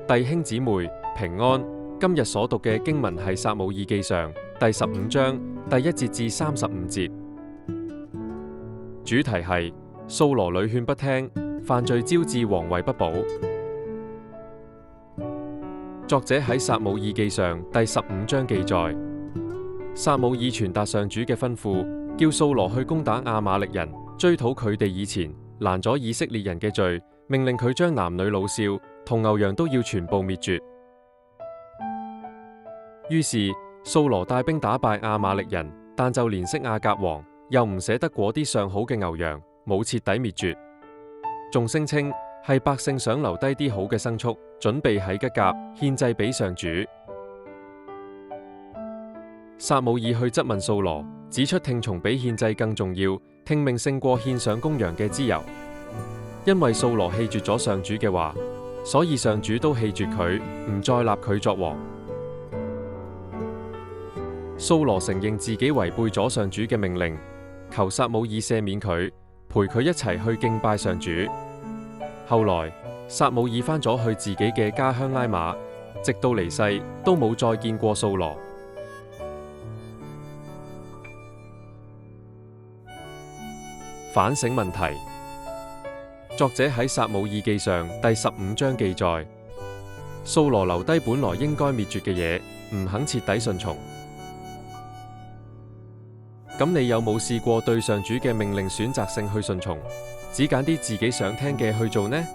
弟兄姊妹平安，今日所讀嘅經文係撒母耳記上第15章第1節至35節，主題係掃羅屢勸不聽，犯罪招致王位不保。作者喺撒母耳記上第15章記載，撒母耳傳達上主嘅吩咐，叫掃羅去攻打亞瑪力人，追討佢哋以前攔咗以色列人嘅罪，命令佢將男女老少同牛羊都要全部滅絕。於是掃羅帶兵打敗亞瑪力人，但就憐惜亞甲王，又唔捨得嗰啲上好嘅牛羊，冇徹底滅絕，仲聲稱係百姓想留低啲好嘅牲畜，準備喺吉甲獻祭俾上主。撒母耳去質問掃羅，指出聽從比獻祭更重要，聽命勝過獻上公羊嘅之由。因為掃羅棄絕咗上主嘅話，所以上主都棄絕佢，唔再立佢作王。掃羅承認自己違背咗上主嘅命令，求撒母耳赦免佢，陪佢一齊去敬拜上主。後來撒母耳返咗去自己嘅家鄉拉瑪，直到離世都冇再見過掃羅。反省問題。作者喺撒母耳記上第15章記載，掃羅留低本來應該滅絕嘅嘢，唔肯徹底順從。咁你有冇試過對上主嘅命令選擇性去順從，只揀啲自己想聽嘅去做呢？